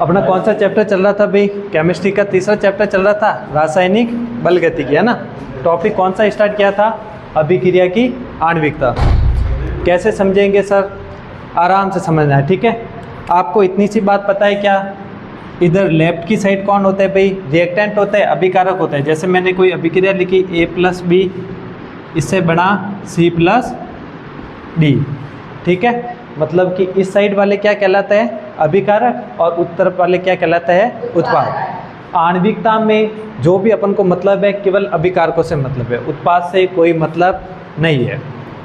अपना कौन सा चैप्टर चल रहा था भाई? केमिस्ट्री का तीसरा चैप्टर चल रहा था, रासायनिक बल गतिकी, है ना। टॉपिक कौन सा स्टार्ट किया था? अभिक्रिया की आणविकता। कैसे समझेंगे सर? आराम से समझना है, ठीक है। आपको इतनी सी बात पता है क्या? इधर लेफ्ट की साइड कौन होता है भाई? रिएक्टेंट होता है, अभिकारक होता है। जैसे मैंने कोई अभिक्रिया लिखी A+B, इससे बना C+D, ठीक है। मतलब कि इस साइड वाले क्या कहलाते हैं? अभिकारक, और उत्तर वाले क्या कहलाते हैं? उत्पाद। आणविकता में जो भी अपन को मतलब है केवल अभिकारकों से मतलब है, उत्पाद से कोई मतलब नहीं है,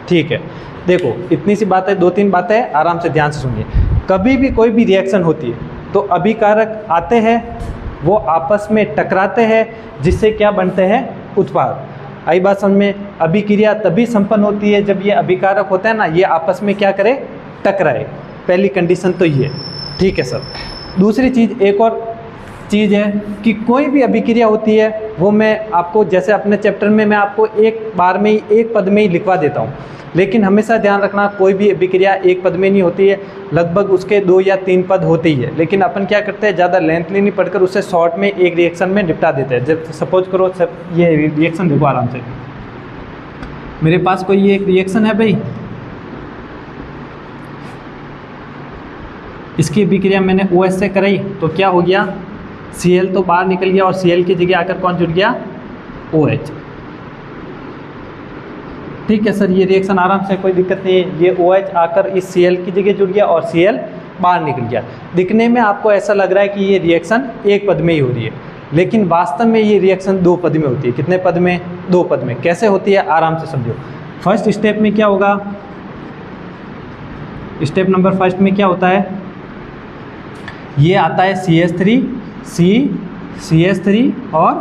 ठीक है। देखो इतनी सी बात है, 2-3 बातें आराम से ध्यान से सुनिए। कभी भी कोई भी रिएक्शन होती है तो अभिकारक आते हैं, वो आपस में टकराते हैं, जिससे क्या बनते हैं? उत्पाद। आई बात समझ में? अभिक्रिया तभी संपन्न होती है जब ये अभिकारक होता है ना, ये आपस में क्या करे? टकराए। पहली कंडीशन तो ये, ठीक है सर। दूसरी चीज़, एक और चीज़ है कि कोई भी अभिक्रिया होती है वो मैं आपको, जैसे अपने चैप्टर में मैं आपको एक बार में ही, एक पद में ही लिखवा देता हूँ, लेकिन हमेशा ध्यान रखना कोई भी अभिक्रिया एक पद में नहीं होती है, लगभग उसके 2 या 3 पद होते ही है। लेकिन अपन क्या करते हैं, ज़्यादा लेंथली नहीं पढ़कर उसे शॉर्ट में एक रिएक्शन में निपटा देते हैं। जब सपोज करो सब, ये रिएक्शन देखो आराम से, मेरे पास कोई ये एक रिएक्शन है भाई, इसकी अभिक्रिया मैंने OH से कराई तो क्या हो गया? Cl तो बाहर निकल गया और Cl की जगह आकर कौन जुड़ गया? OH। ठीक है सर, ये रिएक्शन आराम से, कोई दिक्कत नहीं है। ये OH आकर इस Cl की जगह जुड़ गया और Cl बाहर निकल गया। दिखने में आपको ऐसा लग रहा है कि ये रिएक्शन एक पद में ही हो रही है, लेकिन वास्तव में ये रिएक्शन 2 पद में होती है। कितने पद में? 2 पद में। कैसे होती है आराम से समझो। फर्स्ट स्टेप में क्या होगा? स्टेप नंबर फर्स्ट में क्या होता है? ये आता है CH3, CH3 और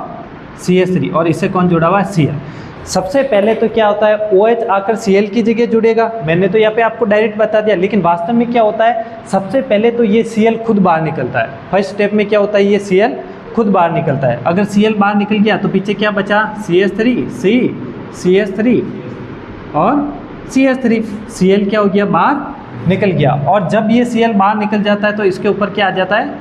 CH3, और इससे कौन जुड़ा हुआ है? Cl। सबसे पहले तो क्या होता है? OH आकर Cl की जगह जुड़ेगा। मैंने तो यहाँ पे आपको डायरेक्ट बता दिया, लेकिन वास्तव में क्या होता है? सबसे पहले तो ये Cl खुद बाहर निकलता है। फर्स्ट स्टेप में क्या होता है? ये Cl खुद बाहर निकलता है। अगर Cl बाहर निकल गया तो पीछे क्या बचा? CH3, CH3 और CH3। Cl क्या हो गया? बाहर निकल गया। और जब ये Cl बाहर निकल जाता है तो इसके ऊपर क्या आ जाता है?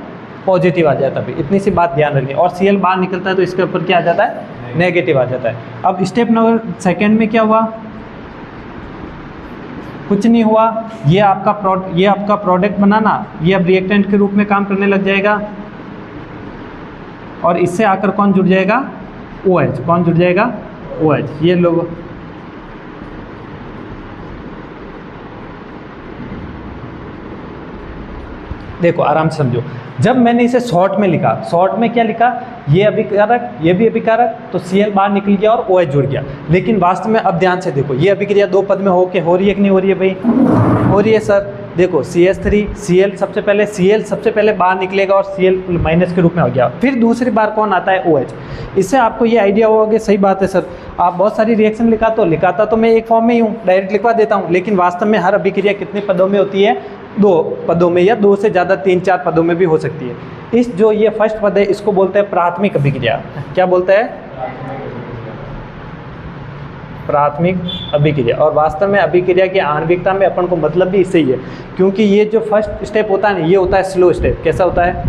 पॉजिटिव आ जाता है। इतनी सी बात ध्यान रखनी। और Cl बाहर निकलता है तो इसके ऊपर क्या आ जाता है? नेगेटिव आ जाता है। अब स्टेप नंबर सेकंड में क्या हुआ? कुछ नहीं हुआ। ये आपका प्रोडक्ट बनाना, ये अब रिएक्टेंट के रूप में काम करने लग जाएगा, और इससे आकर कौन जुड़ जाएगा? OH। कौन जुड़ जाएगा? OH। ये लोग देखो आराम से समझो। जब मैंने इसे शॉर्ट में लिखा, शॉर्ट में क्या लिखा? ये अभिकारक, ये भी अभिकारक, तो Cl बाहर निकल गया और OH जुड़ गया। लेकिन वास्तव में अब ध्यान से देखो, ये अभिक्रिया 2 पद में हो रही है कि नहीं हो रही है भाई? हो रही है सर। देखो CH3, Cl सबसे पहले बाहर निकलेगा और Cl माइनस के रूप में हो गया। फिर दूसरी बार कौन आता है? OH। इससे आपको ये आइडिया होगा कि सही बात है सर, आप बहुत सारी रिएक्शन लिखाता तो मैं एक फॉर्म में ही हूँ, डायरेक्ट लिखवा देता हूँ, लेकिन वास्तव में हर अभिक्रिया कितने पदों में होती है? 2 पदों में, या 2 से ज़्यादा 3-4 पदों में भी हो सकती है। इस जो ये फर्स्ट पद है इसको बोलते हैं प्राथमिक अभिक्रिया। क्या बोलते हैं? प्राथमिक अभिक्रिया। और वास्तव में अभिक्रिया की आणविकता में अपन को मतलब भी इससे ही है, क्योंकि ये जो फर्स्ट स्टेप होता है ना, ये होता है स्लो स्टेप। कैसा होता है?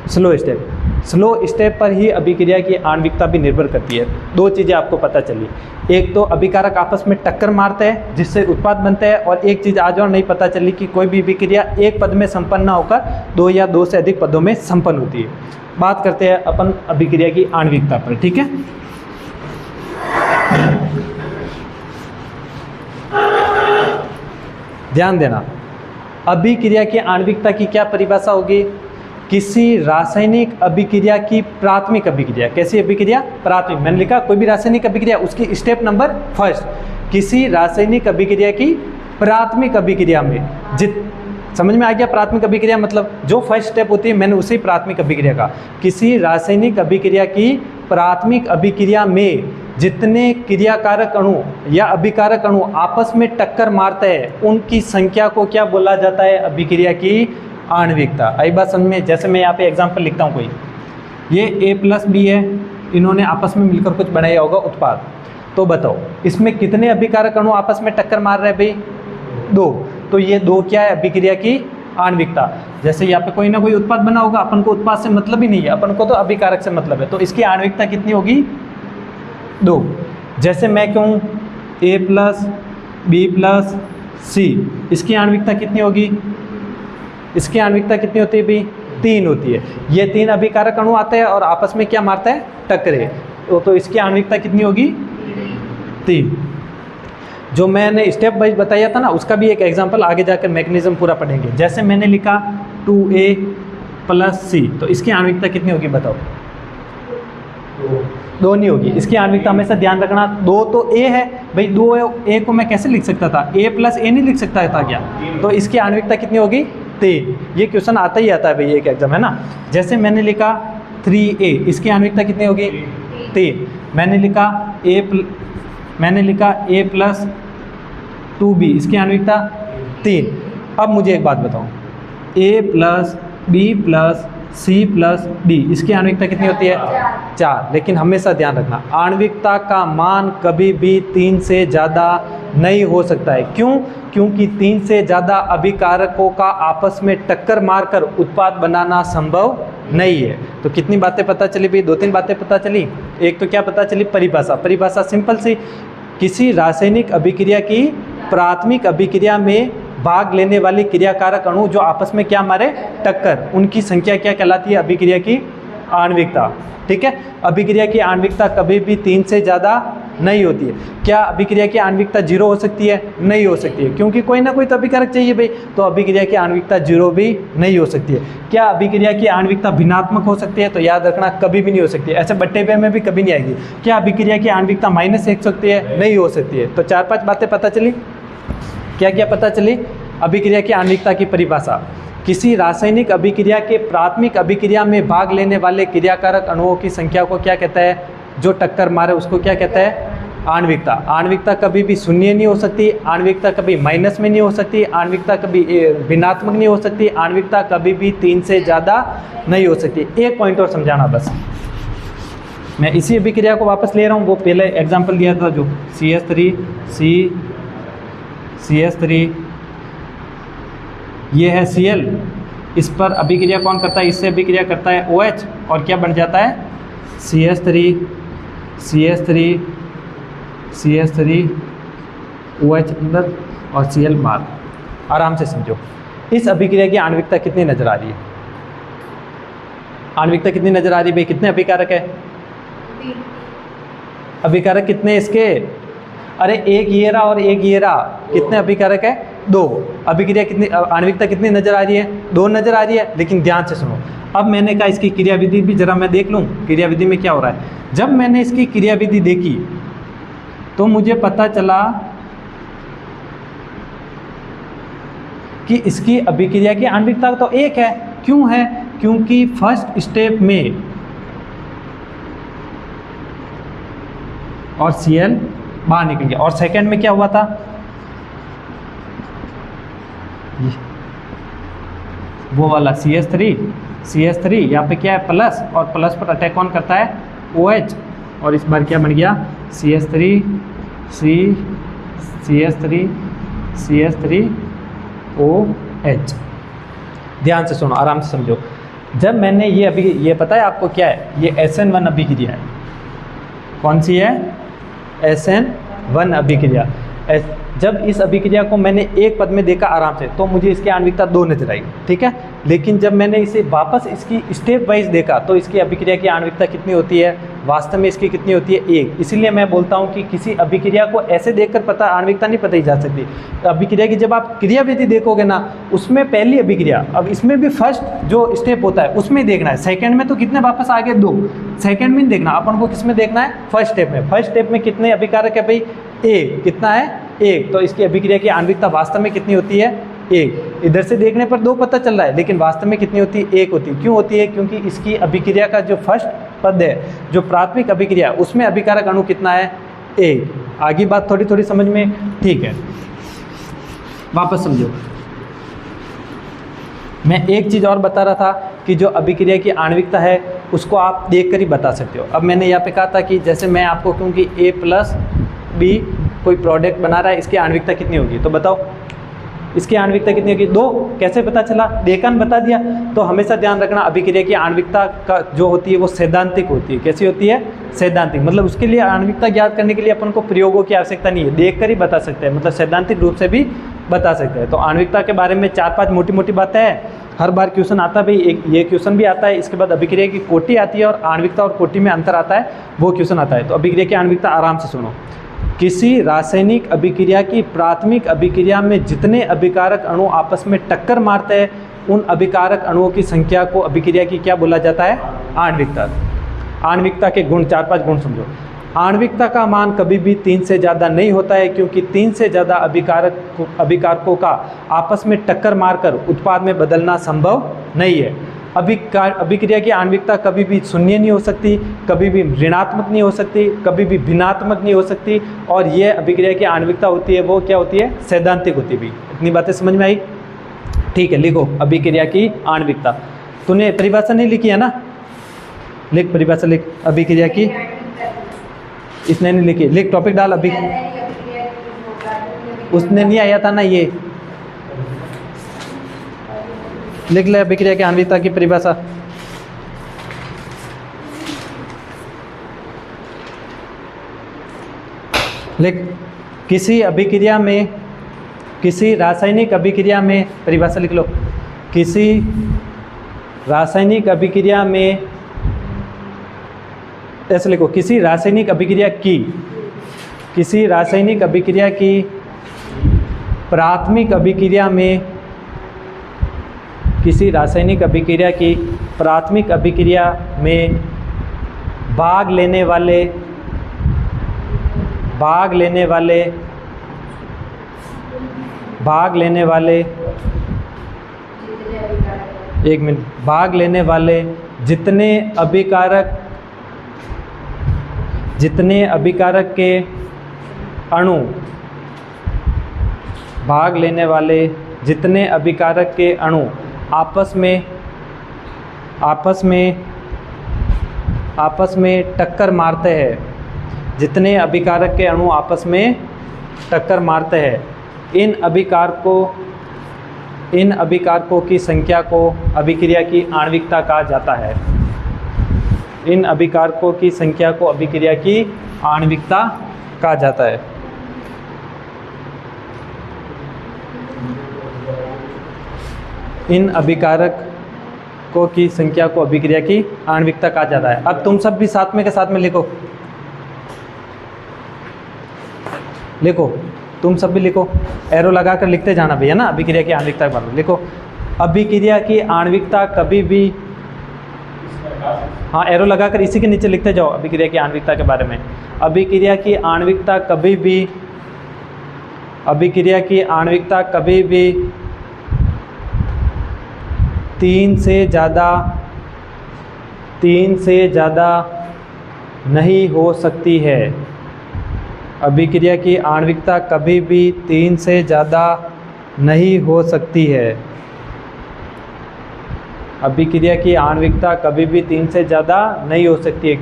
Slow step. स्लो स्टेप पर ही अभिक्रिया की आणविकता भी निर्भर करती है। 2 चीज़ें आपको पता चली, एक तो अभिकारक आपस में टक्कर मारते हैं जिससे उत्पाद बनते हैं, और एक चीज़ आज और नहीं पता चली कि कोई भी अभिक्रिया एक पद में संपन्न न होकर 2 या 2 से अधिक पदों में संपन्न होती है। बात करते हैं अपन अभिक्रिया की आणविकता पर, ठीक है। ध्यान देना, अभिक्रिया की आणविकता की क्या परिभाषा होगी? किसी रासायनिक अभिक्रिया की प्राथमिक अभिक्रिया। कैसी अभिक्रिया? प्राथमिक। मैंने लिखा कोई भी रासायनिक अभिक्रिया, उसकी स्टेप नंबर फर्स्ट, किसी रासायनिक अभिक्रिया की प्राथमिक अभिक्रिया में समझ में आ गया? प्राथमिक अभिक्रिया मतलब जो फर्स्ट स्टेप होती है, मैंने उसे प्राथमिक अभिक्रिया कहा। किसी रासायनिक अभिक्रिया की प्राथमिक अभिक्रिया में जितने क्रियाकारक अणु या अभिकारक अणु आपस में टक्कर मारते हैं उनकी संख्या को क्या बोला जाता है? अभिक्रिया की आणविकता। आई बात समझ में? जैसे मैं यहाँ पे एग्जांपल लिखता हूँ, कोई ये A+B है, इन्होंने आपस में मिलकर कुछ बनाया होगा उत्पाद, तो बताओ इसमें कितने अभिकारक अणु आपस में टक्कर मार रहे हैं भाई? 2। तो ये 2 क्या है? अभिक्रिया की आणविकता। जैसे यहाँ पे कोई ना कोई उत्पाद बना होगा, अपन को उत्पाद से मतलब ही नहीं है, अपन को तो अभिकारक से मतलब है, तो इसकी आणविकता कितनी होगी 2। जैसे मैं कहूँ A+B+C, इसकी आणविकता कितनी होगी, इसकी आणविकता कितनी होती है भाई 3 होती है। ये 3 अभिकारक अणु आते हैं और आपस में क्या मारते हैं, टकरे, तो इसकी आणविकता कितनी होगी 3। जो मैंने स्टेप वाइज बताया था ना, उसका भी एक एग्जांपल आगे जाकर मैकेनिज्म पूरा पढ़ेंगे। जैसे मैंने लिखा 2A+C, तो इसकी आणविकता कितनी होगी बताओ, 2 नहीं होगी। इसकी आणविकता हमेशा ध्यान रखना 2 तो A है भाई, 2A को मैं कैसे लिख सकता था, A+A नहीं लिख सकता था क्या, तो इसकी आणविकता कितनी होगी 3। ये क्वेश्चन आता ही आता है भाई, एक एग्जाम है ना। जैसे मैंने लिखा 3A, इसकी आणविकता कितनी होगी 3। मैंने लिखा A+2B, इसकी आणविकता 3। अब मुझे एक बात बताओ, A+B+C+D, इसकी आणविकता कितनी होती है 4। लेकिन हमेशा ध्यान रखना आणविकता का मान कभी भी 3 से ज़्यादा नहीं हो सकता है। क्यों? क्योंकि 3 से ज़्यादा अभिकारकों का आपस में टक्कर मारकर उत्पाद बनाना संभव नहीं है। तो कितनी बातें पता चली भाई, 2-3 बातें पता चली। एक तो क्या पता चली, परिभाषा सिंपल सी, किसी रासायनिक अभिक्रिया की प्राथमिक अभिक्रिया में भाग लेने वाले क्रियाकारक अणु जो आपस में क्या मारे, टक्कर, उनकी संख्या क्या कहलाती है, अभिक्रिया की आणविकता। ठीक है, अभिक्रिया की आणविकता कभी भी 3 से ज़्यादा नहीं होती है। क्या अभिक्रिया की आणविकता 0 हो सकती है? नहीं हो सकती है, क्योंकि कोई ना कोई तो अभिकारक चाहिए भाई, तो अभिक्रिया की आणविकता 0 भी नहीं हो सकती है। क्या अभिक्रिया की आणविकता भिन्नात्मक हो सकती है? तो याद रखना कभी भी नहीं हो सकती है, ऐसे बट्टे पे में भी कभी नहीं आएगी। क्या अभिक्रिया की आणविकता -1 हो सकती है? नहीं हो सकती है। तो 4-5 बातें पता चली। क्या क्या पता चली? अभिक्रिया की आणविकता की परिभाषा, किसी रासायनिक अभिक्रिया के प्राथमिक अभिक्रिया में भाग लेने वाले क्रियाकारक अणुओं की संख्या को क्या कहता है, जो टक्कर मारे उसको क्या कहता है, आणविकता। आणविकता कभी भी 0 नहीं हो सकती, आणविकता कभी माइनस में नहीं हो सकती, आणविकता कभी भिन्नात्मक नहीं हो सकती, आणविकता कभी भी 3 से ज़्यादा नहीं हो सकती। एक पॉइंट और समझाना बस, मैं इसी अभिक्रिया को वापस ले रहा हूँ, वो पहले एग्जाम्पल दिया था जो CH3 ये है Cl, इस पर अभिक्रिया कौन करता है, इससे अभिक्रिया करता है OH, और क्या बन जाता है CH3 OH अंदर और Cl बाहर। आराम से समझो, इस अभिक्रिया की आणविकता कितनी नजर आ रही है, आणविकता कितनी नजर आ रही है भाई, कितने अभिकारक है, अभिकारक कितने इसके, अरे एक ये रहा और एक ये रहा, कितने अभिकारक है 2। अभिक्रिया कितनी, आणविकता कितनी नजर आ रही है, 2 नजर आ रही है। लेकिन ध्यान से सुनो, अब मैंने कहा इसकी क्रियाविधि भी जरा मैं देख लूँ, क्रियाविधि में क्या हो रहा है। जब मैंने इसकी क्रियाविधि देखी तो मुझे पता चला कि इसकी अभिक्रिया की आणविकता तो 1 है। क्यों है? क्योंकि फर्स्ट स्टेप में और Cl बाहर निकल गया, और सेकंड में क्या हुआ था, वो वाला CH3 यहाँ पे क्या है प्लस, और प्लस पर अटैक कौन करता है OH, और इस बार क्या बन गया CH3OH। ध्यान से सुनो, आराम से समझो। जब मैंने ये पता है आपको क्या है, ये SN1 अभिक्रिया है। कौन सी है? SN1 अभिक्रिया। जब इस अभिक्रिया को मैंने एक पद में देखा आराम से, तो मुझे इसकी आणविकता 2 नजर आई, ठीक है। लेकिन जब मैंने इसे वापस इसकी स्टेप वाइज देखा तो इसकी अभिक्रिया की आणविकता कितनी होती है, वास्तव में इसकी कितनी होती है 1। इसीलिए मैं बोलता हूँ कि किसी अभिक्रिया को ऐसे देखकर पता, आणविकता नहीं पता ही जा सकती। तो अभिक्रिया की जब आप क्रियाविधि देखोगे ना, उसमें पहली अभिक्रिया, अब इसमें भी फर्स्ट जो स्टेप होता है उसमें देखना है। सेकंड में तो कितने वापस आगे 2, सेकंड में देखना, अपन को किस में देखना है, फर्स्ट स्टेप में। फर्स्ट स्टेप में कितने अभिकारक है भाई, 1। कितना है 1, तो इसकी अभिक्रिया की आणविकता वास्तव में कितनी होती है 1। इधर से देखने पर 2 पता चल रहा है, लेकिन वास्तव में कितनी होती है 1 होती है। क्यों होती है? क्योंकि इसकी अभिक्रिया का जो फर्स्ट पद है, जो प्राथमिक अभिक्रिया, उसमें अभिकारक अणु कितना है 1। आगे बात थोड़ी थोड़ी समझ में, ठीक है। वापस समझो, मैं एक चीज़ और बता रहा था कि जो अभिक्रिया की आणविकता है उसको आप देख कर ही बता सकते हो। अब मैंने यहाँ पे कहा था कि जैसे मैं आपको, क्योंकि A+B कोई प्रोडक्ट बना रहा है, इसकी आणविकता कितनी होगी, तो बताओ इसकी आणविकता कितनी होगी 2। कैसे पता चला, डेकान बता दिया। तो हमेशा ध्यान रखना अभिक्रिया की आणविकता का जो होती है वो सैद्धांतिक होती है। कैसी होती है, सैद्धांतिक। मतलब उसके लिए आणविकता ज्ञात करने के लिए अपन को प्रयोगों की आवश्यकता नहीं है, देख कर ही बता सकते हैं, मतलब सैद्धांतिक रूप से भी बता सकते हैं। तो आणविकता के बारे में 4-5 मोटी मोटी बातें हैं। हर बार क्वेश्चन आता है भाई, एक ये क्वेश्चन भी आता है, इसके बाद अभिक्रिया की कोटि आती है और आणविकता और कोटि में अंतर आता है, वो क्वेश्चन आता है। तो अभिक्रिया की आणविकता आराम से सुनो। किसी रासायनिक अभिक्रिया की प्राथमिक अभिक्रिया में जितने अभिकारक अणु आपस में टक्कर मारते हैं उन अभिकारक अणुओं की संख्या को अभिक्रिया की क्या बोला जाता है, आणविकता। आणविकता के गुण 4-5 गुण समझो। आणविकता का मान कभी भी 3 से ज़्यादा नहीं होता है, क्योंकि 3 से ज़्यादा अभिकारकों का आपस में टक्कर मारकर उत्पाद में बदलना संभव नहीं है। अभिक्रिया की आणविकता कभी भी शून्य नहीं हो सकती, कभी भी ऋणात्मक नहीं हो सकती, कभी भी भिन्नात्मक नहीं हो सकती, और ये अभिक्रिया की आणविकता होती है वो क्या होती है, सैद्धांतिक होती है। इतनी बातें समझ में आई? ठीक है, लिखो अभिक्रिया की आणविकता। तूने परिभाषा नहीं लिखी है ना, लिख परिभाषा, लिख अभिक्रिया की। इसने नहीं लिखी, लिख टॉपिक डाल। अभी उसने नहीं आया था ना, ये लिख ले अभिक्रिया की आणविकता की परिभाषा। लिख किसी अभिक्रिया में, किसी रासायनिक अभिक्रिया में, परिभाषा लिख लो। किसी रासायनिक अभिक्रिया में, ऐसे लिखो, किसी रासायनिक अभिक्रिया की, किसी रासायनिक अभिक्रिया की प्राथमिक अभिक्रिया में, किसी रासायनिक अभिक्रिया की प्राथमिक अभिक्रिया में भाग लेने वाले एक मिनट, भाग लेने वाले जितने अभिकारक के अणु, भाग लेने वाले जितने अभिकारक के अणु आपस में टक्कर मारते हैं, जितने अभिकारक के अणु आपस में टक्कर मारते हैं, इन अभिकारकों की संख्या को अभिक्रिया की आणविकता कहा जाता है। इन अभिकारकों की संख्या को अभिक्रिया की आणविकता कहा जाता है। इन अभिकारकों की संख्या को अभिक्रिया की आणविकता कहा जाता है। अब तुम सब भी साथ में लिखो, लिखो, तुम सब भी लिखो, एरो लगाकर लिखते जाना भैया ना, अभिक्रिया की आणविकता के बारे में लिखो। अभिक्रिया की आणविकता कभी भी, हाँ एरो लगाकर इसी के नीचे लिखते जाओ अभिक्रिया की आणविकता के बारे में। अभिक्रिया की आणविकता कभी भी 3 से ज़्यादा नहीं हो सकती है। अभिक्रिया की आणविकता कभी भी 3 से ज़्यादा नहीं हो सकती है। अभिक्रिया की आणविकता कभी भी 3 से ज़्यादा नहीं हो सकती है,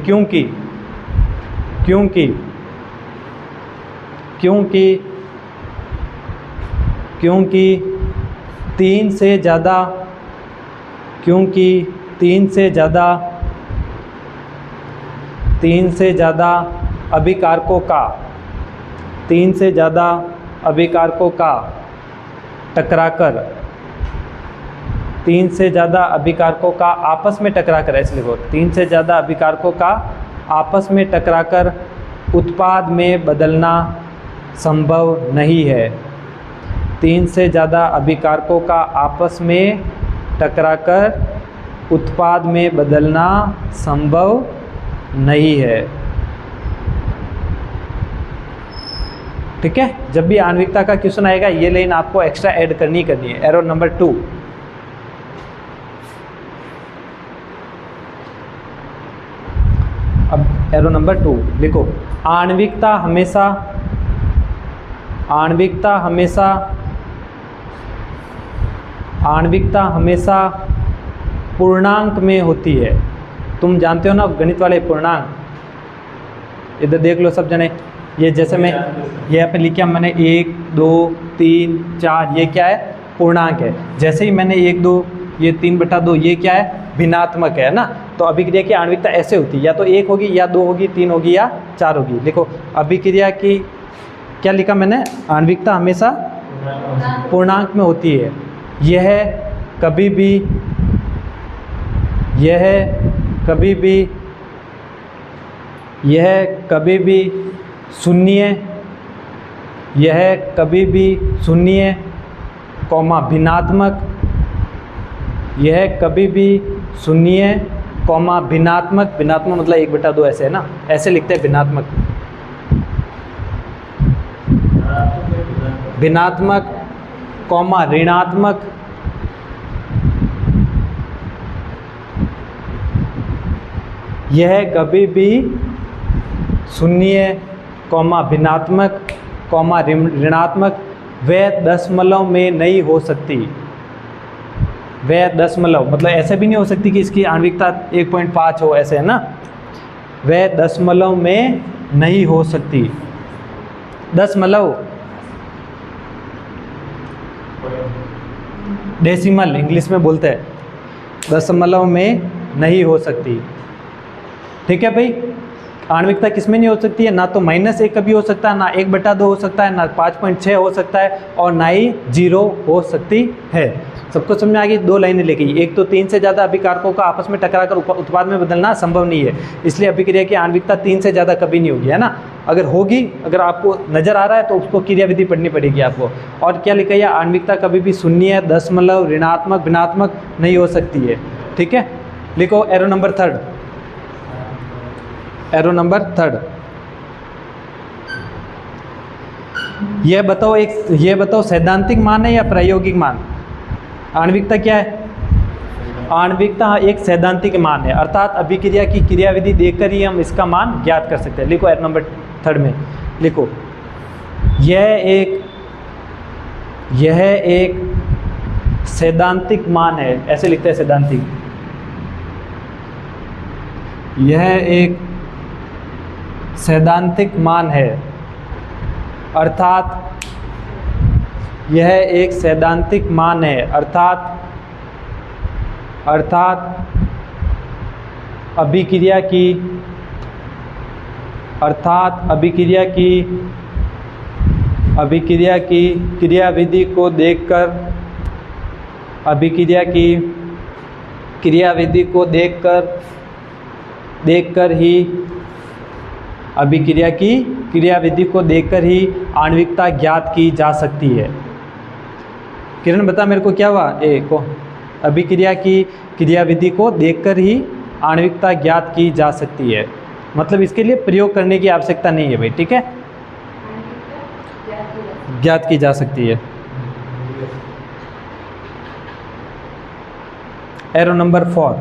क्योंकि 3 से ज़्यादा अभिकारकों का टकराकर, 3 से ज़्यादा अभिकारकों का आपस में टकराकर, ऐसे लिखो, 3 से ज़्यादा अभिकारकों का आपस में टकराकर उत्पाद में बदलना संभव नहीं है। 3 से ज़्यादा अभिकारकों का आपस में टकराकर उत्पाद में बदलना संभव नहीं है। ठीक है, जब भी आणविकता का क्वेश्चन आएगा ये लाइन आपको एक्स्ट्रा ऐड करनी है। एरो नंबर 2, अब एरो नंबर 2 लिखो। आणविकता हमेशा पूर्णांक में होती है। तुम जानते हो ना गणित वाले पूर्णांक, इधर देख लो सब जने, ये जैसे मैं ये यहाँ पे लिखा मैंने 1 2 3 4, ये क्या है, पूर्णांक है। जैसे ही मैंने 1 2 ये 3/2 ये क्या है, भिन्नात्मक है ना। तो अभिक्रिया की आणविकता ऐसे होती है, या तो 1 होगी या 2 होगी, 3 होगी या 4 होगी। देखो अभिक्रिया की क्या लिखा मैंने, आणविकता हमेशा पूर्णांक में होती है। यह कभी भी शून्य, यह कभी भी शून्य कॉमा भिन्नात्मक, यह कभी भी शून्य कॉमा भिन्नात्मक, भिन्नात्मक मतलब 1/2 ऐसे है ना, ऐसे लिखते हैं भिन्नात्मक, भिन्नात्मक कॉमा ऋणात्मक, यह कभी भी शून्य कॉमा भिन्नात्मक कॉमा ऋणात्मक व दशमलव में नहीं हो सकती। व दशमलव मतलब ऐसे भी नहीं हो सकती कि इसकी आणविकता 1.5 हो, ऐसे है ना। व दशमलव में नहीं हो सकती। दशमलव डेसिमल इंग्लिश में बोलते हैं, दशमलव में नहीं हो सकती। ठीक है भाई, आणविकता किसमें नहीं हो सकती है, ना तो -1 कभी हो सकता है, ना 1/2 हो सकता है, ना 5.6 हो सकता है, और ना ही 0 हो सकती है। सबको समझ में आ गई। 2 लाइनें लिखी, एक तो 3 से ज़्यादा अभिकारकों का आपस में टकराकर उत्पाद में बदलना संभव नहीं है, इसलिए अभिक्रिया की आणविकता 3 से ज़्यादा कभी नहीं होगी, है ना। अगर होगी, अगर आपको नज़र आ रहा है तो उसको क्रियाविधि पढ़नी पड़ेगी आपको। और क्या लिखा है, आणविकता कभी भी शून्य, दशमलव, ऋणात्मक, भिन्नात्मक नहीं हो सकती है। ठीक है, लिखो एरो नंबर 3, एरो नंबर 3। ये बताओ सैद्धांतिक मान है या प्रायोगिक मान। आणविकता क्या है, आणविकता एक सैद्धांतिक मान है, अर्थात अभिक्रिया की क्रियाविधि देखकर ही हम इसका मान ज्ञात कर सकते हैं। लिखो एरो नंबर 3 में लिखो, यह एक सैद्धांतिक मान है, ऐसे लिखते हैं सैद्धांतिक। यह एक सैद्धांतिक मान है, अर्थात यह एक सैद्धांतिक मान है, अर्थात अभिक्रिया की क्रियाविधि को देखकर, अभिक्रिया की क्रियाविधि को देखकर ही, अभिक्रिया की क्रियाविधि को देखकर ही आणविकता ज्ञात की जा सकती है। किरण बता मेरे को क्या हुआ, अभिक्रिया की क्रियाविधि को देखकर ही आणविकता ज्ञात की जा सकती है, मतलब इसके लिए प्रयोग करने की आवश्यकता नहीं है भाई। ठीक है, ज्ञात की जा सकती है। एरो नंबर 4,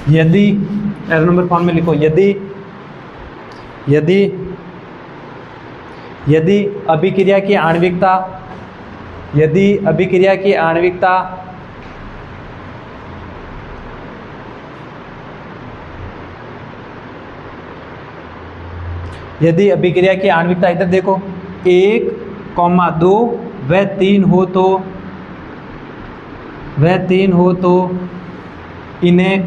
यदि, एरो नंबर 4 में लिखो, यदि अभिक्रिया की आणविकता, यदि अभिक्रिया की आणविकता इधर देखो 1, 2 व 3 हो तो इन्हें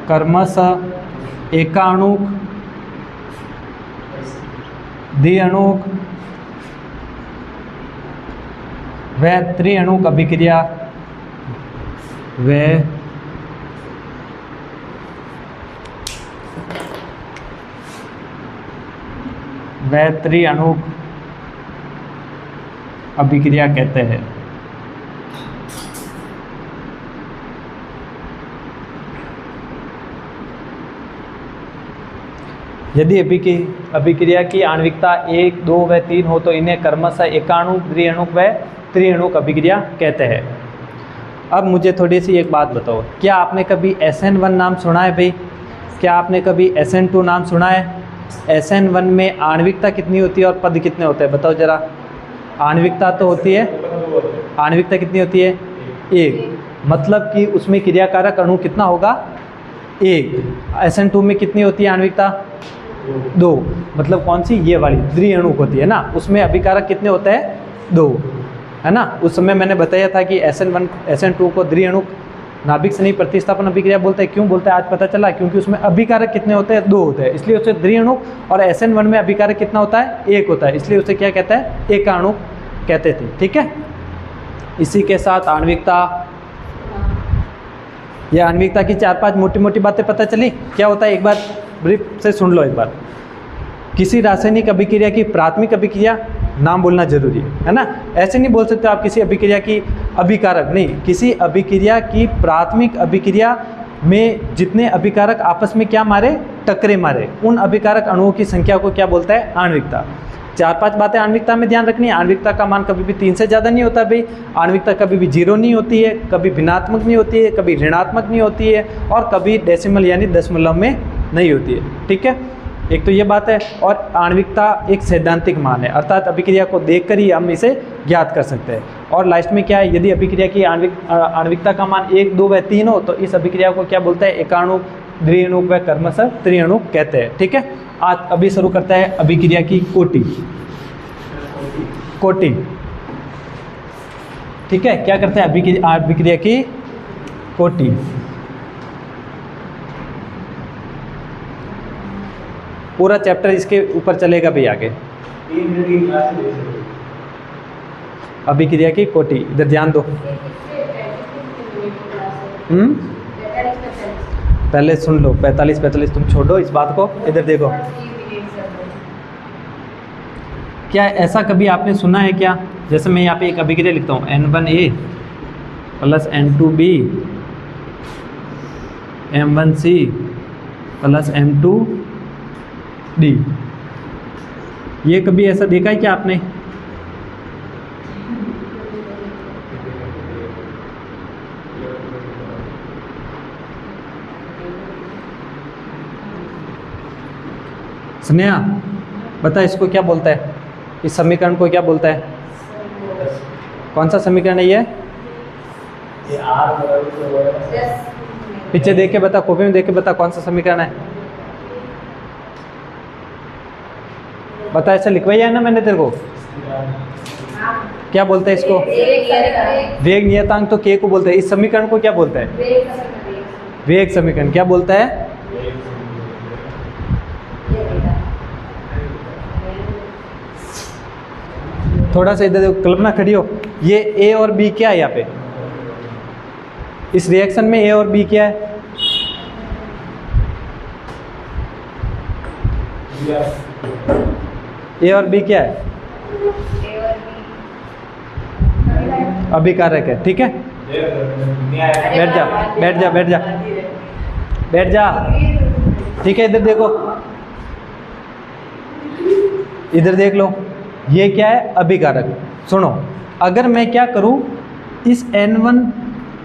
क्रमशः एकाणुक, द्विअणुक व त्रिअणुक अभिक्रिया व त्रिअणुक अभिक्रिया कहते हैं। यदि अभिक्रिया की आणविकता 1, 2 व 3 हो तो इन्हें क्रमशः एकाणुक, द्विअणुक व त्रिअणुक अभिक्रिया कहते हैं। अब मुझे थोड़ी सी एक बात बताओ, क्या आपने कभी SN1 नाम सुना है भाई? क्या आपने कभी SN2 नाम सुना है? SN1 में आणविकता कितनी होती है और पद कितने होते हैं, बताओ जरा। आणविकता तो होती है, आणविकता कितनी होती है 1, मतलब कि उसमें क्रियाकारक अणु कितना होगा 1। SN2 में कितनी होती है आणविकता 2, मतलब कौन सी, ये वाली द्विअणुक होती है ना, उसमें अभिकारक कितने होते हैं 2, है ना। उस समय मैंने बताया था कि SN1 SN2 को द्विअणुक नाभिक से नहीं प्रतिस्थापन अभिक्रिया बोलते हैं। क्यों बोलते हैं आज पता चला, क्योंकि उसमें अभिकारक कितने होते हैं 2 होते हैं, इसलिए उसे द्विअणुक। और SN1 में अभिकारक कितना होता है 1 होता है, इसलिए उसे क्या कहता है एकाणुक कहते थे, ठीक है। इसी के साथ आणविकता, ये आणविकता की 4-5 मोटी मोटी बातें पता चली। क्या होता है एक बार ब्रीफ से सुन लो एक बार। किसी रासायनिक अभिक्रिया की प्राथमिक अभिक्रिया, नाम बोलना जरूरी है ना, ऐसे नहीं बोल सकते आप किसी अभिक्रिया की अभिकारक, नहीं, किसी अभिक्रिया की प्राथमिक अभिक्रिया में जितने अभिकारक आपस में क्या मारे, टकरे मारे, उन अभिकारक अणुओं की संख्या को क्या बोलता है आणविकता। 4-5 बातें आणविकता में ध्यान रखनी है। आणविकता का मान कभी भी 3 से ज़्यादा नहीं होता भाई। आणविकता कभी भी 0 नहीं होती है, कभी भिन्नात्मक नहीं होती है, कभी ऋणात्मक नहीं होती है, और कभी डेसिमल यानी दशमलव में नहीं होती है, ठीक है। एक तो ये बात है। और आणविकता एक सैद्धांतिक मान है, अर्थात अभिक्रिया को देखकर ही हम इसे ज्ञात कर सकते हैं। और लास्ट में क्या है, यदि अभिक्रिया की आणविकता का मान 1, 2 व 3 हो तो इस अभिक्रिया को क्या बोलते हैं एकाणुक, द्विअणुक व क्रमशः त्रिअणुक कहते हैं, ठीक है। आज अभी शुरू करता है अभिक्रिया की कोटि, ठीक है। क्या करते हैं अभिक्रिया की कोटि। पूरा चैप्टर इसके ऊपर चलेगा भी आगे। अभिक्रिया की कोटि, इधर ध्यान दो। पहले सुन लो, 45 तुम छोड़ो इस बात को, इधर देखो। क्या ऐसा कभी आपने सुना है क्या, जैसे मैं यहाँ पे एक अभिक्रिया लिखता हूँ N1A plus N2B M1C plus M2D, ये कभी ऐसा देखा है क्या आपने? स्नेहा बता, इसको क्या बोलता है, इस समीकरण को क्या बोलता है? कौन सा समीकरण है ये? पीछे देख के बता, कॉपी में देख के बता, कौन सा समीकरण है? बता, ऐसा लिखवाया है ना मैंने तेरे को। क्या बोलते हैं इसको? वेग नियतांक तो के को बोलते हैं। इस समीकरण को क्या बोलता है? वेग समीकरण। क्या बोलता है? थोड़ा सा इधर देखो, कल्पना खड़ी हो, ये ए और बी क्या है यहाँ पे, इस रिएक्शन में ए और बी क्या है? ए और बी क्या है? अभिकारक है, ठीक है। बैठ जा बैठ जा बैठ जा बैठ जा, ठीक है। इधर देखो, इधर देख लो, ये क्या है? अभिकारक। सुनो, अगर मैं क्या करूं, इस N1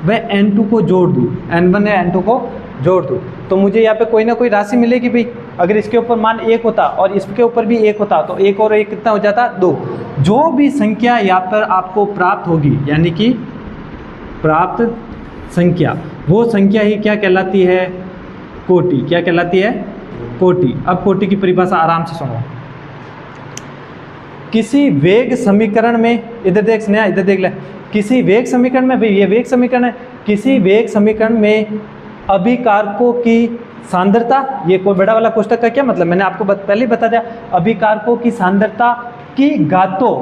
व N2 को जोड़ दूं, N1 या N2 को जोड़ दूं, तो मुझे यहाँ पे कोई ना कोई राशि मिलेगी भाई। अगर इसके ऊपर मान 1 होता और इसके ऊपर भी 1 होता तो 1 और 1 कितना हो जाता? 2। जो भी संख्या यहाँ पर आपको प्राप्त होगी, यानी कि प्राप्त संख्या, वो संख्या ही क्या कहलाती है? कोटि। क्या कहलाती है? कोटि। अब कोटि की परिभाषा आराम से सुनो। किसी वेग समीकरण में, इधर देख स्नेहा, इधर देख ले, किसी वेग समीकरण में, भाई ये वेग समीकरण है, किसी वेग समीकरण में अभिकारकों की सांद्रता, ये कोई बड़ा वाला कोष्टक का क्या मतलब, मैंने आपको पहले ही बता दिया, अभिकारकों की सांद्रता की घातों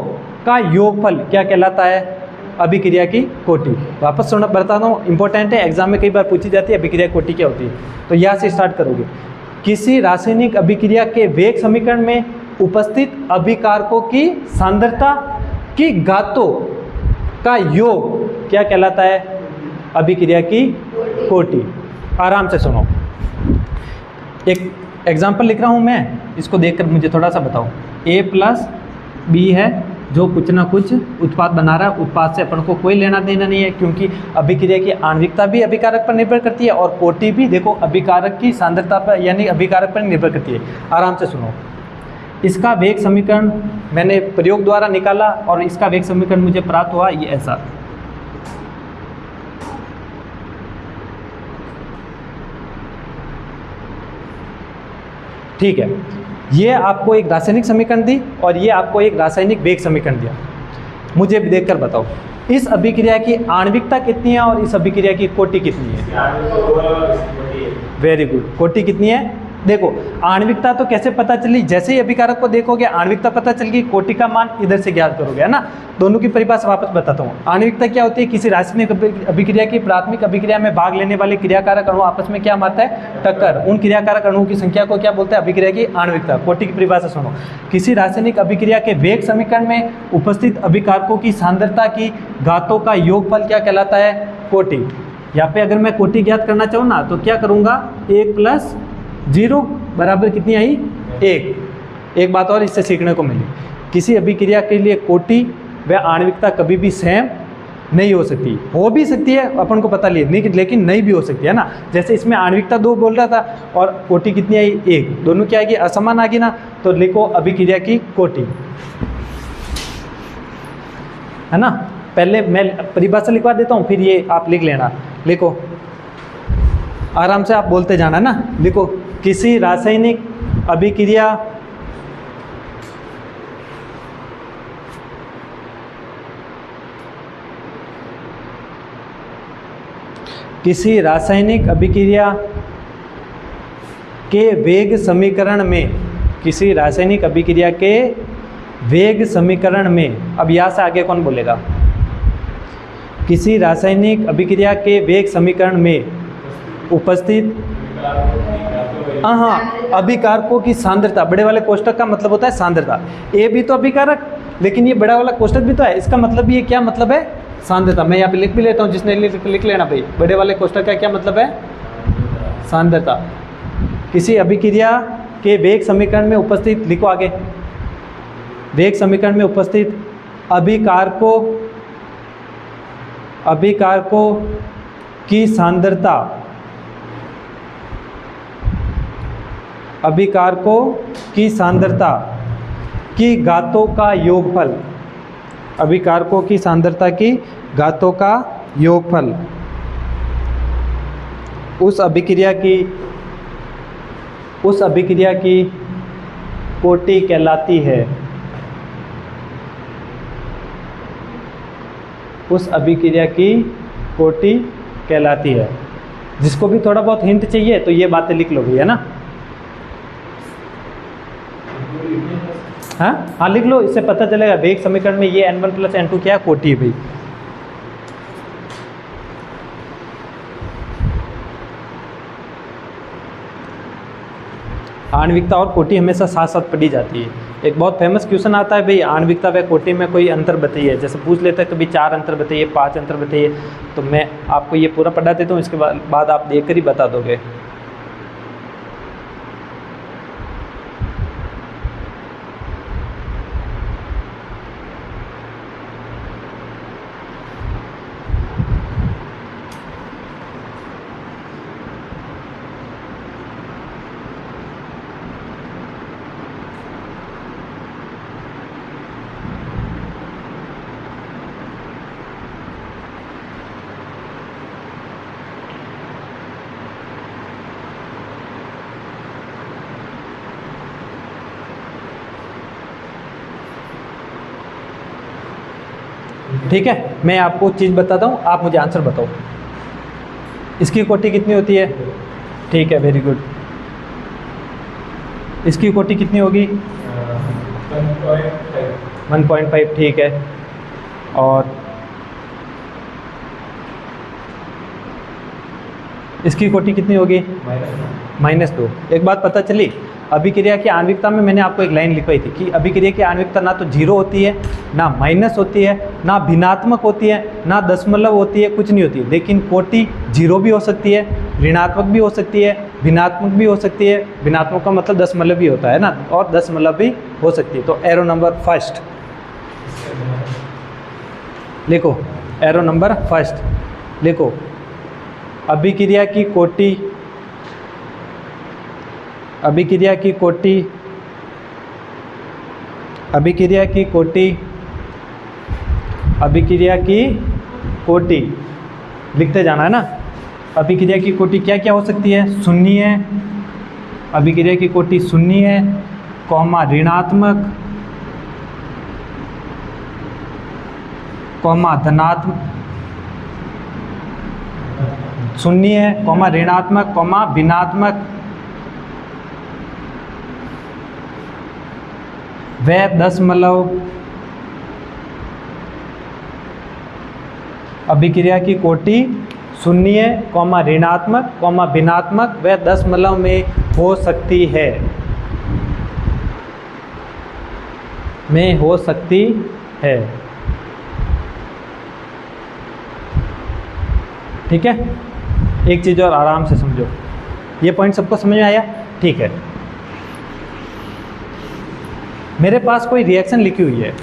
का योगफल क्या कहलाता है? अभिक्रिया की कोटि। वापस सुनना बताता हूँ, इंपॉर्टेंट है, एग्जाम में कई बार पूछी जाती है अभिक्रिया कोटि क्या होती है। तो यहाँ से स्टार्ट करोगे। किसी रासायनिक अभिक्रिया के वेग समीकरण में उपस्थित अभिकारकों की सांद्रता की घातों का योग क्या कहलाता है? अभिक्रिया की कोटि। आराम से सुनो, एक एग्जाम्पल लिख रहा हूँ मैं, इसको देखकर मुझे थोड़ा सा बताओ। A प्लस बी है जो कुछ ना कुछ उत्पाद बना रहा है, उत्पाद से अपन को कोई लेना देना नहीं है, क्योंकि अभिक्रिया की आणविकता भी अभिकारक पर निर्भर करती है और कोटि भी देखो अभिकारक की सांद्रता पर यानी अभिकारक पर निर्भर करती है। आराम से सुनो, इसका वेग समीकरण मैंने प्रयोग द्वारा निकाला और इसका वेग समीकरण मुझे प्राप्त हुआ ये ऐसा। ठीक है, ये आपको एक रासायनिक समीकरण दी और ये आपको एक रासायनिक वेग समीकरण दिया। मुझे भी देखकर बताओ इस अभिक्रिया की आणविकता कितनी है और इस अभिक्रिया की कोटि कितनी है। वेरी गुड, कोटि कितनी है? देखो आणविकता तो कैसे पता चली, जैसे ही अभिकारक को देखोगे आणविकता पता चल गई, कोटि का मान इधर से ज्ञात करोगे, है ना। दोनों की परिभाषा वापस बताता हूँ। आणविकता क्या होती है? किसी रासायनिक अभिक्रिया की प्राथमिक अभिक्रिया में भाग लेने वाले क्रियाकारक अणु आपस में क्या मारता है? टक्कर। उन क्रियाकारक अणुओं की संख्या को क्या बोलते हैं? अभिक्रिया की आणविकता। कोटि की परिभाषा सुनो, किसी रासायनिक अभिक्रिया के वेग समीकरण में उपस्थित अभिकारकों की सांद्रता की घातों का योगफल क्या कहलाता है? कोटि। यहाँ पे अगर मैं कोटि ज्ञात करना चाहूँ ना तो क्या करूँगा? 1 + 0 बराबर कितनी आई? 1। एक बात और इससे सीखने को मिली, किसी अभिक्रिया के लिए कोटि व आणविकता कभी भी सेम नहीं हो सकती। हो भी सकती है, अपन को पता लिए, लेकिन नहीं भी हो सकती है ना। जैसे इसमें आणविकता 2 बोल रहा था और कोटि कितनी आई? 1। दोनों क्या आएगी? असमान आएगी ना। तो लिखो अभिक्रिया की कोटि, है ना। पहले मैं परिभाषा लिखवा देता हूँ, फिर ये आप लिख लेना। लिखो, आराम से आप बोलते जाना ना। लिखो, किसी रासायनिक अभिक्रिया के वेग समीकरण में, किसी रासायनिक अभिक्रिया के वेग समीकरण में, अब यहाँ से आगे कौन बोलेगा? किसी रासायनिक अभिक्रिया के वेग समीकरण में उपस्थित अभिकारकों की सांद्रता, बड़े वाले कोष्ठक का मतलब होता है सांद्रता। ए भी तो अभिकारक, लेकिन ये बड़ा वाला कोष्ठक भी तो है, इसका मतलब ये क्या मतलब है? सांद्रता। मैं यहाँ पे लिख भी लेता हूँ, जिसने लिख लेना भाई। बड़े वाले कोष्ठक का क्या मतलब है? सांद्रता। किसी अभिक्रिया के वेग समीकरण में उपस्थित, लिखो आगे, वेग समीकरण में उपस्थित अभिकारकों की सांद्रता, अभिकारकों की सांद्रता की घातों का योगफल, अभिकारकों की सांद्रता की घातों का योगफल उस अभिक्रिया की कोटि कहलाती है। उस अभिक्रिया की कोटि कहलाती है। जिसको भी थोड़ा बहुत हिंट चाहिए तो ये बातें लिख लो भैया ना। हाँ लिख लो, इससे पता चलेगा वेग समीकरण में ये n1 + n2 क्या है? कोटि है भाई। आणविकता और कोटि हमेशा साथ साथ पढ़ी जाती है। एक बहुत फेमस क्वेश्चन आता है भाई, आणविकता व कोटि में कोई अंतर बताइए। जैसे पूछ लेते हैं कभी 4 अंतर बताइए, 5 अंतर बताइए, तो मैं आपको ये पूरा पढ़ा देता हूँ, इसके बाद आप देखकर ही बता दोगे। ठीक है, मैं आपको चीज़ बताता हूँ, आप मुझे आंसर बताओ। इसकी कोटि कितनी होती है? ठीक है, वेरी गुड। इसकी कोटि कितनी होगी? 1.5। ठीक है, और इसकी कोटि कितनी होगी? -2। एक बात पता चली, अभिक्रिया की आणविकता में मैंने आपको एक लाइन लिखवाई थी कि अभिक्रिया की आणविकता ना तो 0 होती है, ना माइनस होती है, ना भिन्नात्मक होती है, ना दशमलव होती है, कुछ नहीं होती है। लेकिन कोटि 0 भी हो सकती है, ऋणात्मक भी हो सकती है, भिन्नात्मक भी हो सकती है। भिन्नात्मक का मतलब दशमलव भी होता है ना, और दशमलव भी हो सकती है। तो एरो नंबर फर्स्ट लिखो, एरो नंबर फर्स्ट लिखो, अभिक्रिया की कोटि, अभिक्रिया की कोटि, अभिक्रिया की कोटि, अभिक्रिया की कोटि लिखते जाना है ना। अभिक्रिया की कोटि क्या क्या हो सकती है? शून्य, अभिक्रिया की कोटि शून्य है, कॉमा ऋणात्मक, कॉमा धनात्मक, शून्य है, कॉमा ऋणात्मक, कॉमा भिन्नात्मक, व दशमलव अभिक्रिया की कोटि शून्य, कॉमा ऋणात्मक, कॉमा भिन्नात्मक व दशमलव में हो सकती है, में हो सकती है। ठीक है, एक चीज़ और आराम से समझो, ये पॉइंट सबको समझ में आया? ठीक है, मेरे पास कोई रिएक्शन लिखी हुई है,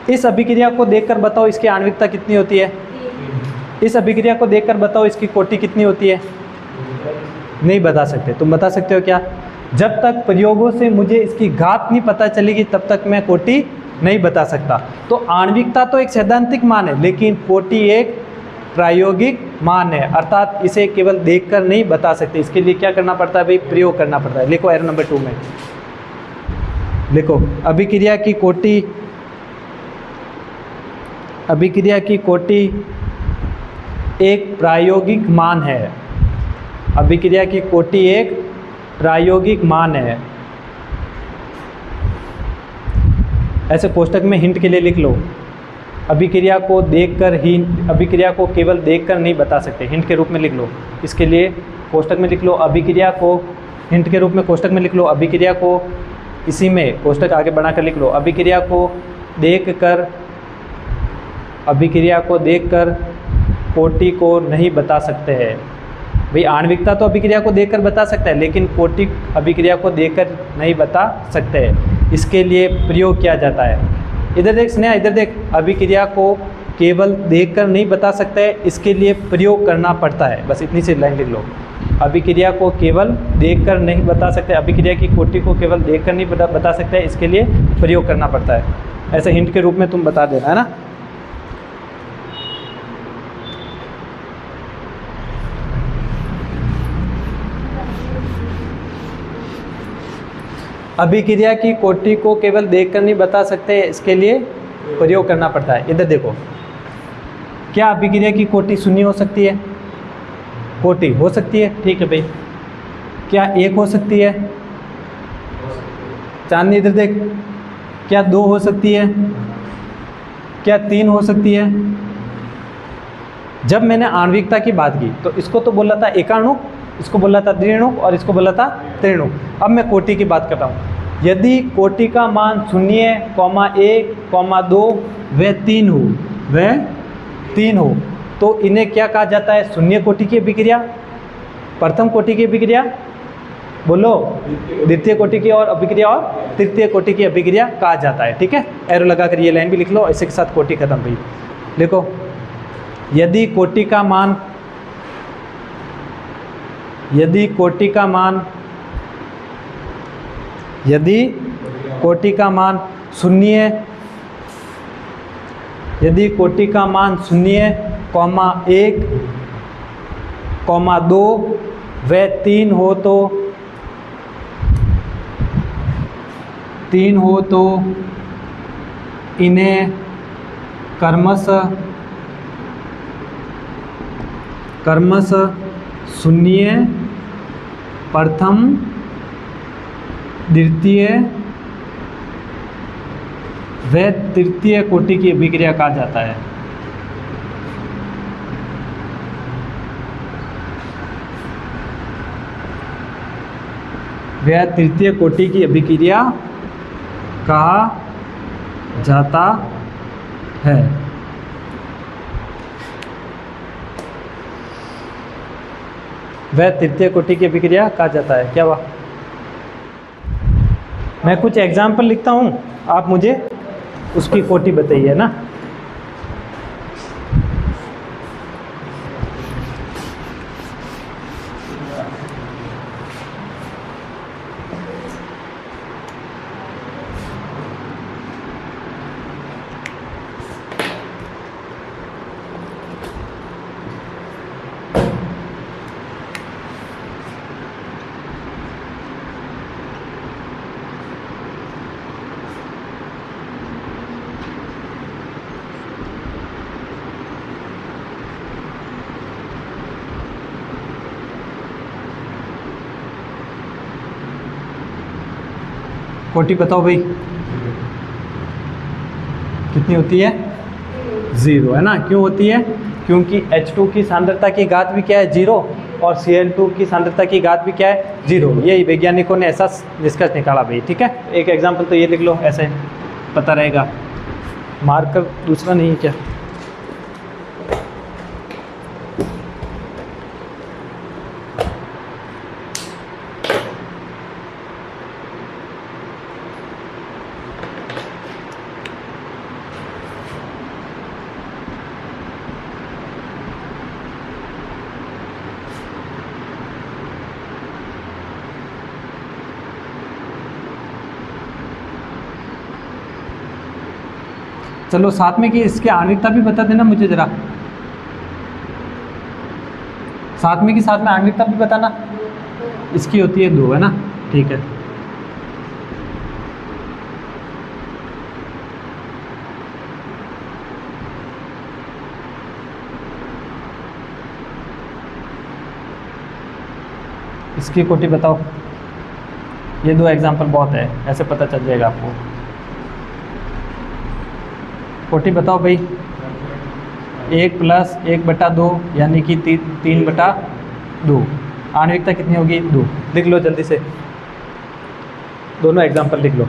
इस अभिक्रिया को देखकर बताओ इसकी आणविकता कितनी होती है। इस अभिक्रिया को देखकर बताओ इसकी कोटि कितनी होती है। नहीं बता सकते। तुम बता सकते हो क्या? जब तक प्रयोगों से मुझे इसकी घात नहीं पता चलेगी तब तक मैं कोटि नहीं बता सकता। तो आणविकता तो एक सैद्धांतिक मान है, लेकिन कोटि एक प्रायोगिक मान है, अर्थात इसे केवल देखकर नहीं बता सकते। इसके लिए क्या करना पड़ता है भाई? प्रयोग करना पड़ता है। लिखो एरर नंबर 2 में लिखो, अभिक्रिया की कोटि, अभिक्रिया की कोटि एक प्रायोगिक मान है। अभिक्रिया की कोटि एक प्रायोगिक मान है। ऐसे कोष्टक में हिंट के लिए लिख लो, अभिक्रिया को देखकर ही, अभिक्रिया को केवल देखकर नहीं बता सकते, हिंट के रूप में लिख लो। इसके लिए कोष्टक में लिख लो, अभिक्रिया को हिंट के रूप में कोष्टक में लिख लो, अभिक्रिया को इसी में कोष्टक आगे बढ़ाकर लिख लो, अभिक्रिया को देखकर, अभिक्रिया को देखकर कोटि को नहीं बता सकते हैं। भाई आणविकता तो अभिक्रिया को देखकर बता सकता है, लेकिन कोटि अभिक्रिया को देखकर नहीं बता सकते हैं। इसके लिए प्रयोग किया जाता है। इधर देख स्नेहा, इधर देख, अभिक्रिया को केवल देखकर नहीं बता सकते, इसके लिए प्रयोग करना पड़ता है। बस इतनी सी लाइन लिख लो, अभिक्रिया को केवल देखकर नहीं बता सकते, अभिक्रिया की कोटि को केवल देखकर नहीं बता सकते, इसके लिए प्रयोग करना पड़ता है। ऐसे हिंट के रूप में तुम बता देना, है ना। अभिक्रिया की कोटि को केवल देखकर नहीं बता सकते, इसके लिए प्रयोग करना पड़ता है। इधर देखो, क्या अभिक्रिया की कोटि शून्य हो सकती है? कोटि हो सकती है, ठीक है भाई। क्या 1 हो सकती है? चांदनी इधर देख, क्या 2 हो सकती है? क्या 3 हो सकती है? जब मैंने आणविकता की बात की तो इसको तो बोला था एकाणुक, इसको बोला था द्विणुक और इसको बोला था त्रिणुक। अब मैं कोटि की बात करता हूँ। यदि कोटि का मान 0, 1, 2 व 3 हो, वह 3 हो, तो इन्हें क्या कहा जाता है? शून्य कोटि की अभिक्रिया, प्रथम कोटि की अभिक्रिया, बोलो, द्वितीय कोटि की और अभिक्रिया, और तृतीय कोटि की अभिक्रिया कहा जाता है। ठीक है, एरो लगाकर ये लाइन भी लिख लो, इसी के साथ कोटि खत्म भाई। देखो, यदि कोटि का मान, यदि कोटि का मान, यदि कोटि का मान 0, यदि कोटि का मान 0, 1, 2 व 3 हो तो, 3 हो तो इन्हें क्रमशः 0 प्रथम, द्वितीय व तृतीय कोटि की अभिक्रिया कहा जाता है। वह तृतीय कोटि की अभिक्रिया कहा जाता है। वह तृतीय कोटि की अभिक्रिया कहा जाता है। क्या हुआ? मैं कुछ एग्जाम्पल लिखता हूँ, आप मुझे उसकी कोटि बताइए ना। कोटि बताओ भाई कितनी होती है? 0 है ना। क्यों होती है? क्योंकि H2 की सांद्रता की घात भी क्या है? 0 और Cl2 की सांद्रता की घात भी क्या है? 0। ये वैज्ञानिकों ने ऐसा निष्कर्ष निकाला भाई। ठीक है, एक एग्जाम्पल तो ये लिख लो, ऐसे पता रहेगा। मार्कर दूसरा नहीं है क्या? चलो साथ में कि इसकी आणविकता भी बता देना मुझे ज़रा, साथ में आणविकता भी बताना। इसकी होती है 2 है ना। ठीक है, इसकी कोटि बताओ। ये 2 एग्जाम्पल बहुत है, ऐसे पता चल जाएगा आपको। कोटि बताओ भाई। 1 + 1/2 यानी कि 3/2। आणविकता कितनी होगी? 2। लिख लो जल्दी से, दोनों एग्जाम्पल लिख लो।